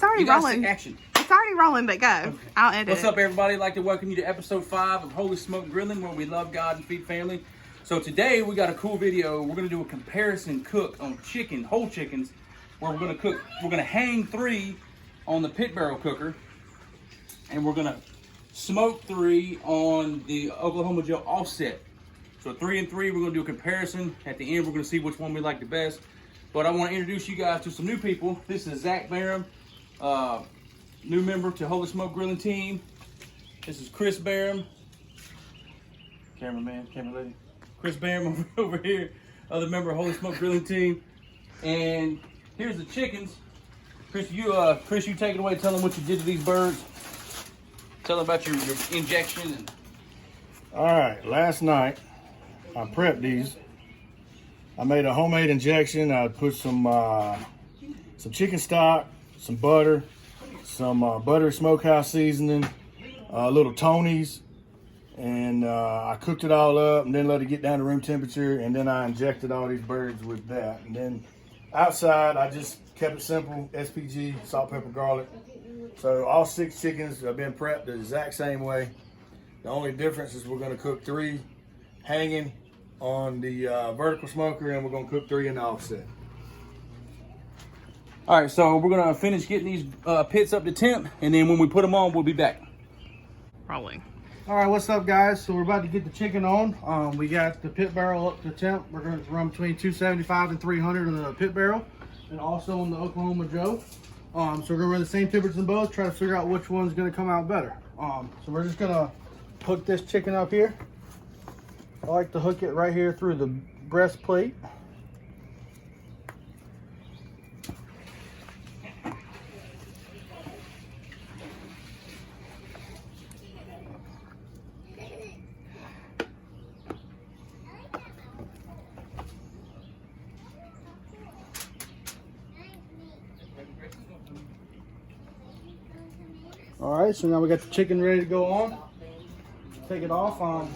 It's already rolling. Action. It's already rolling, but go. Okay. I'll edit What's it. up, everybody? I'd like to welcome you to episode 5 of Holy Smoke Grilling, where we love God and feed family. So today we got a cool video. We're gonna do a comparison cook on whole chickens, where we're gonna hang 3 on the pit barrel cooker, and we're gonna smoke 3 on the Oklahoma Joe offset. So 3 and 3, we're gonna do a comparison. At the end, we're gonna see which one we like the best. But I want to introduce you guys to some new people. This is Zach Barham, new member to Holy Smoke Grilling team. This is Chris Barham, camera lady. Chris Barham over here, other member of Holy Smoke Grilling team. And here's the chickens. Chris, you take it away. Tell them what you did to these birds. Tell them about your injection. And... All right, last night I prepped these. I made a homemade injection. I put some chicken stock, some butter, some butter smokehouse seasoning, little Tony's, and I cooked it all up and then let it get down to room temperature, and then I injected all these birds with that. And then outside, I just kept it simple, SPG, salt, pepper, garlic. So all 6 chickens have been prepped the exact same way. The only difference is we're gonna cook 3 hanging on the vertical smoker, and we're gonna cook 3 in the offset. All right, so we're gonna finish getting these pits up to temp, and then when we put them on, we'll be back. Rolling. All right, what's up, guys? So we're about to get the chicken on. We got the pit barrel up to temp. We're going to run between 275 and 300 on the pit barrel, and also on the Oklahoma Joe. So we're going to run the same temperatures in both, try to figure out which one's going to come out better. So we're just going to hook this chicken up here. I like to hook it right here through the breastplate. All right, so now we got the chicken ready to go on. Take it off.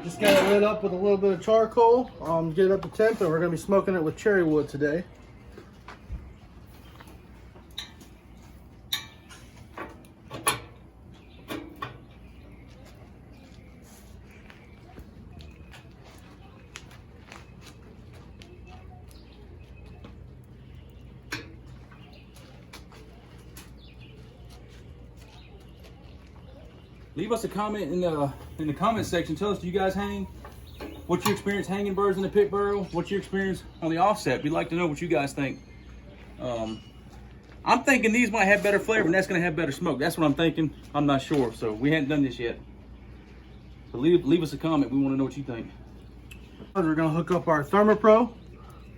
Just got it lit up with a little bit of charcoal. Get it up to temp, and we're gonna be smoking it with cherry wood today. Leave us a comment in the comment section. Tell us, do you guys hang? What's your experience hanging birds in the pit barrel? What's your experience on the offset? We'd like to know what you guys think. I'm thinking these might have better flavor, and that's gonna have better smoke. That's what I'm thinking. I'm not sure, so we hadn't done this yet. So leave us a comment. We want to know what you think. We're gonna hook up our ThermoPro.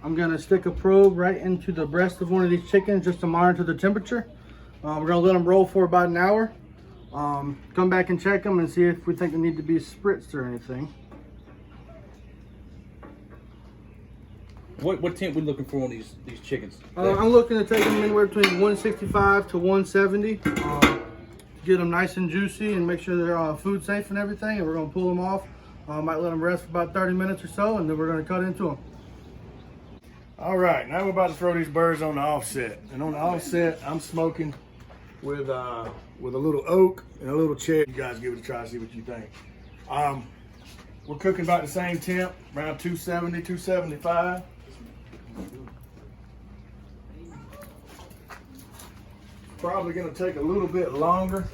I'm gonna stick a probe right into the breast of one of these chickens just to monitor the temperature. We're gonna let them roll for about an hour. Come back and check them and see if we think they need to be spritzed or anything. What temp we looking for on these chickens? I'm looking to take them anywhere between 165 to 170. Get them nice and juicy and make sure they're food safe and everything. And we're gonna pull them off. Might let them rest for about 30 minutes or so, and then we're gonna cut into them. All right, now we're about to throw these birds on the offset. And on the offset, I'm smoking with a little oak and a little cherry. You guys give it a try, see what you think. We're cooking about the same temp, around 270, 275. Probably gonna take a little bit longer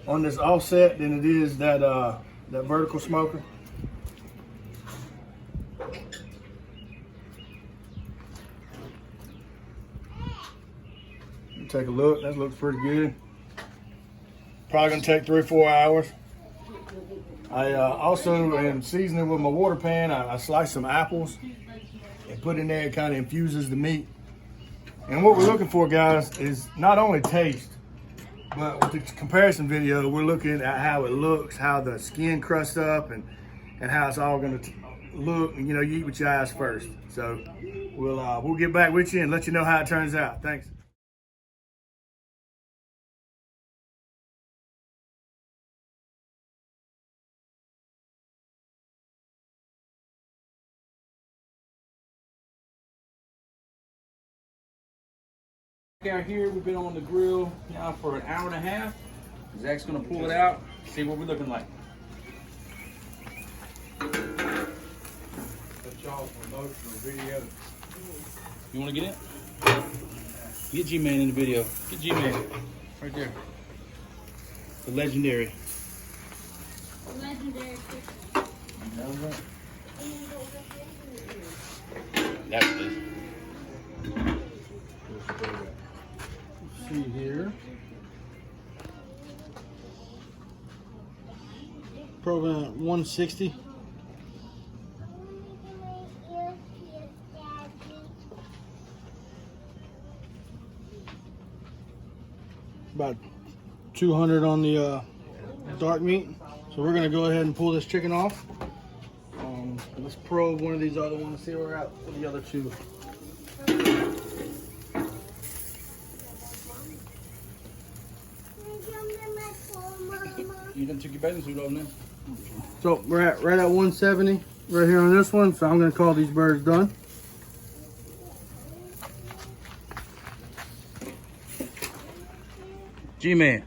on this offset than it is that vertical smoker. Take a look, that looks pretty good. Probably gonna take 3 or 4 hours. I also am seasoning with my water pan. I slice some apples and put in there. It kind of infuses the meat. And what we're looking for, guys, is not only taste, but with the comparison video, we're looking at how it looks, how the skin crusts up, and how it's all gonna look. You know, you eat with your eyes first. So we'll get back with you and let you know how it turns out. Thanks. Out here, we've been on the grill now for an hour and a half. Zach's gonna pull it out, see what we're looking like. Y'all promotional video. You wanna get in? Get G-Man in the video. Get G-Man. Right there. The legendary. Legendary. That's it. Let's see here. Program at 160. About 200 on the dark meat. So we're gonna go ahead and pull this chicken off. Let's probe one of these other ones, see where we're at with the other two. You done took your bathing suit off now? So we're at right at 170 right here on this one. So I'm gonna call these birds done. G-Man,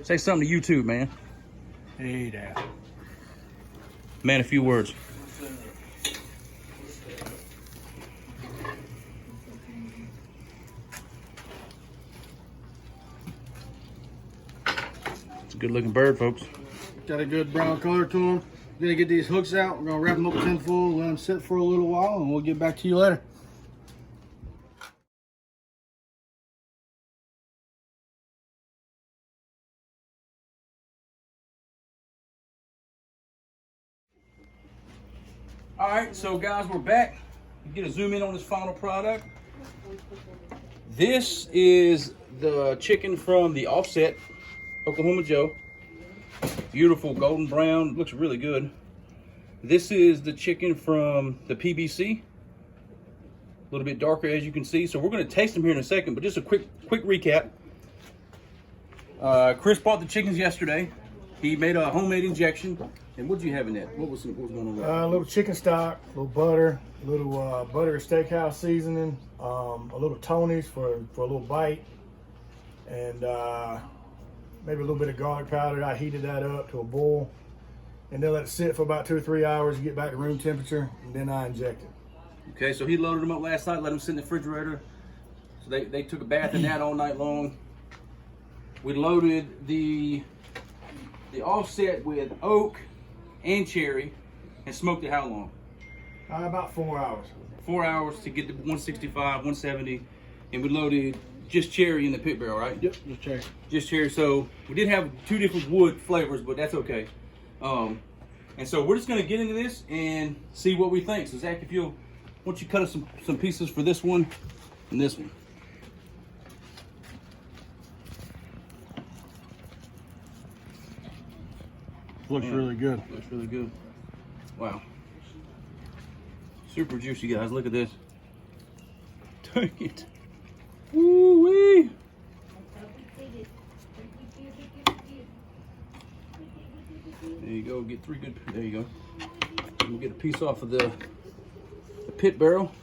say something to YouTube, man. Hey there. Man, a few words. It's a good looking bird, folks. Got a good brown color to them. Gonna get these hooks out. We're gonna wrap them up in tinfoil, let them sit for a little while, and we'll get back to you later. All right, so guys, we're back. Get a zoom in on this final product. This is the chicken from the Offset, Oklahoma Joe. Beautiful golden brown, looks really good. This is the chicken from the PBC. A little bit darker, as you can see. So we're gonna taste them here in a second, but just a quick recap. Chris bought the chickens yesterday. He made a homemade injection. And what did you have in that? What was going on with that? A little chicken stock, a little butter, a little butter steakhouse seasoning, a little Tony's for a little bite, and maybe a little bit of garlic powder. I heated that up to a boil, and then let it sit for about 2 or 3 hours to get back to room temperature, and then I inject it. Okay, so he loaded them up last night, let them sit in the refrigerator. So they took a bath in that all night long. We loaded the Offset with oak and cherry and smoked it how long? About 4 hours. 4 hours to get to 165, 170, and we loaded just cherry in the pit barrel, right? Yep, just cherry. Just cherry. So we did have 2 different wood flavors, but that's okay. And so we're just gonna get into this and see what we think. So Zach, if you'll, why don't you cut us some pieces for this one and this one. Looks really good. Looks really good. Wow. Super juicy, guys. Look at this. Dang it. Woo-wee. There you go. Get 3 good. There you go. We'll get a piece off of the pit barrel.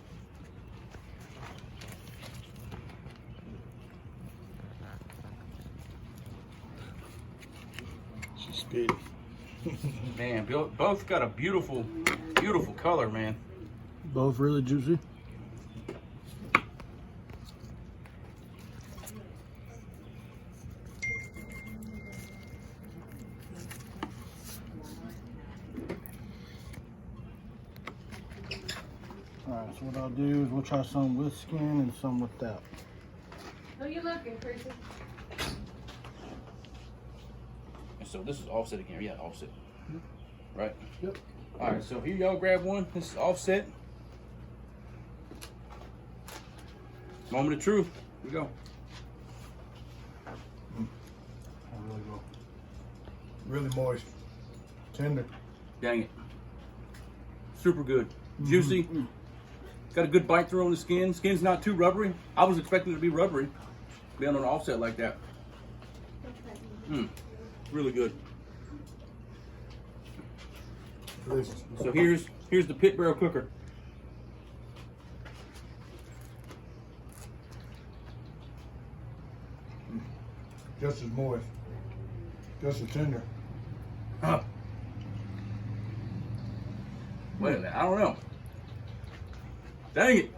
She's speedy. Man, both got a beautiful, beautiful color, man. Both really juicy. Alright, so what I'll do is we'll try some with skin and some without. Who you looking, Chrissy? So this is Offset again. Yeah, Offset. Right? Yep. All right, so here y'all grab one. This is Offset. Moment of truth. Here we go. Really good. Really moist. Tender. Dang it. Super good. Juicy. Got a good bite through on the skin. Skin's not too rubbery. I was expecting it to be rubbery. Being on an Offset like that. Really good. Delicious. So here's the pit barrel cooker. Just as moist. Just as tender. Wait a minute, I don't know. Dang it.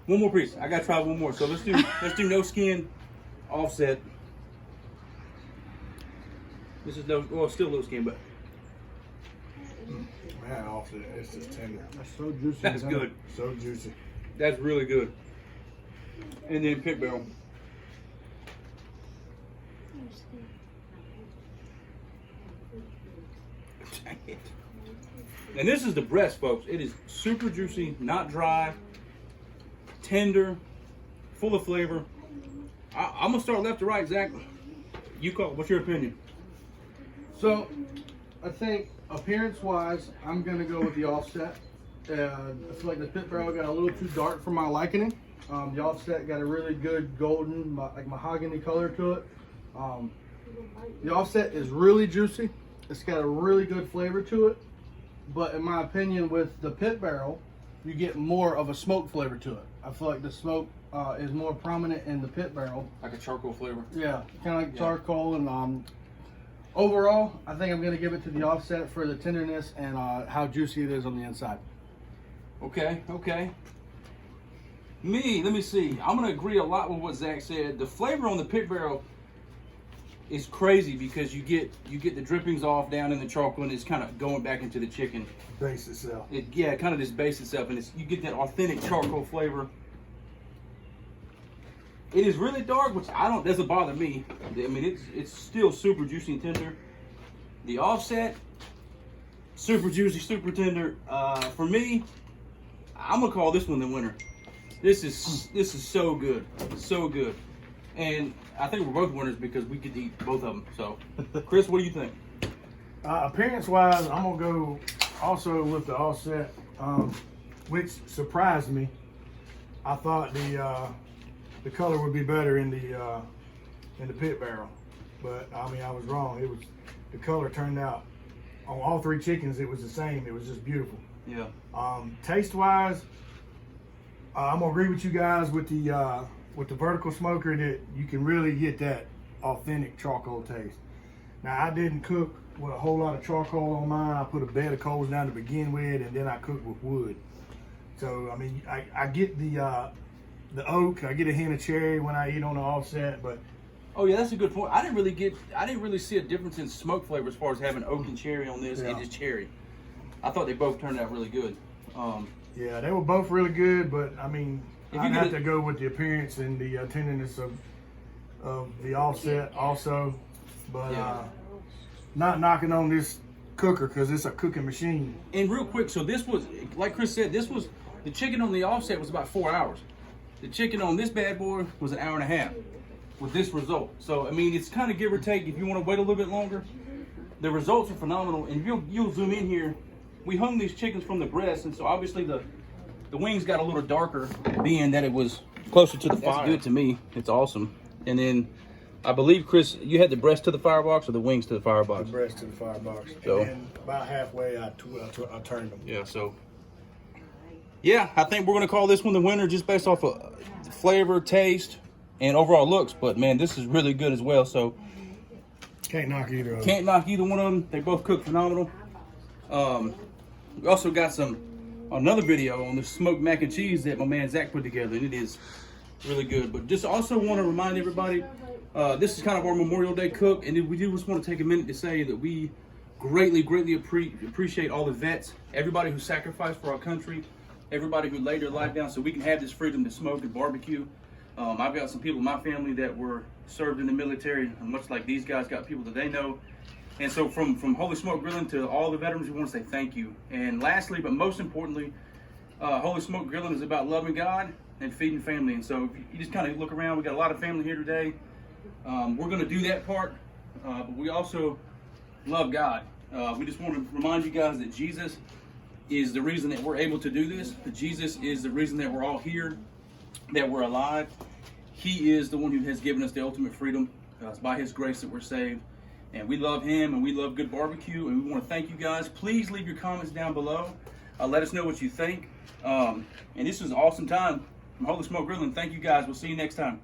One more piece. I gotta try one more. So let's do no skin offset. This is no, well, still no skin, but Man, offset, it's just tender. That's so juicy. that's isn't it? good. So juicy. That's really good. And then pit barrel. Dang it. And this is the breast, folks. It is super juicy, not dry, tender, full of flavor. I'm gonna start left to right, Zach. You call. What's your opinion? So, I think appearance-wise, I'm gonna go with the offset. I feel like the pit barrel got a little too dark for my liking. The offset got a really good golden, like mahogany color to it. The offset is really juicy. It's got a really good flavor to it. But in my opinion, with the pit barrel, you get more of a smoke flavor to it. I feel like the smoke is more prominent in the pit barrel. Like a charcoal flavor. Yeah, kind of like charcoal. And overall, I think I'm going to give it to the offset for the tenderness and how juicy it is on the inside. Okay, okay. Let me see. I'm gonna agree a lot with what Zach said. The flavor on the pit barrel is crazy because you get the drippings off down in the charcoal and it's kind of going back into the chicken. Base itself. Yeah, kind of just base itself, and you get that authentic charcoal flavor. It is really dark, which doesn't bother me. I mean, it's still super juicy and tender. The offset, super juicy, super tender. For me, I'm gonna call this one the winner. This is so good, so good, and I think we're both winners because we could eat both of them. So, Chris, what do you think? Appearance-wise, I'm gonna go also with the offset, which surprised me. I thought the color would be better in the pit barrel, but I mean I was wrong. The color turned out on all three chickens. It was the same. It was just beautiful. Yeah. Taste-wise, I'm gonna agree with you guys with the vertical smoker that you can really get that authentic charcoal taste. Now I didn't cook with a whole lot of charcoal on mine. I put a bed of coals down to begin with, and then I cooked with wood. So I mean, I get the oak. I get a hint of cherry when I eat on the offset, but Oh yeah, that's a good point. I didn't really see a difference in smoke flavor as far as having oak and cherry on this and just cherry. I thought they both turned out really good. Yeah, they were both really good, but I mean, If I'd you have could- to go with the appearance and the tenderness of the offset also. But Yeah. not knocking on this cooker because it's a cooking machine. And real quick, so this was, like Chris said, the chicken on the offset was about 4 hours. The chicken on this bad boy was an hour and a half with this result. So, I mean, it's kind of give or take. If you want to wait a little bit longer, the results are phenomenal. And you'll zoom in here. We hung these chickens from the breast, and so obviously the wings got a little darker, being that it was closer to the fire. That's good to me. It's awesome. And then I believe, Chris, you had the breast to the firebox or the wings to the firebox? The breast to the firebox. So- And then about halfway, I turned them. Yeah, so. Yeah, I think we're going to call this one the winner just based off of flavor, taste, and overall looks. But, man, this is really good as well. So, Can't knock either of them. can't knock either one of them. They both cook phenomenal. We also got another video on the smoked mac and cheese that my man Zach put together, and it is really good. But just also want to remind everybody, this is kind of our Memorial Day cook, and we do just want to take a minute to say that we greatly appreciate all the vets, everybody who sacrificed for our country, everybody who laid their life down so we can have this freedom to smoke and barbecue. I've got some people in my family that were served in the military, and much like these guys got people that they know. And so from Holy Smoke Grilling to all the veterans, we want to say thank you. And lastly, but most importantly, Holy Smoke Grilling is about loving God and feeding family. And so if you just kind of look around, we got a lot of family here today. We're going to do that part, but we also love God. We just want to remind you guys that Jesus is the reason that we're able to do this. That Jesus is the reason that we're all here, that we're alive. He is the one who has given us the ultimate freedom. It's by His grace that we're saved. And we love Him, and we love good barbecue, and we want to thank you guys. Please leave your comments down below. Let us know what you think. And this was an awesome time from Holy Smoke Grilling. Thank you guys. We'll see you next time.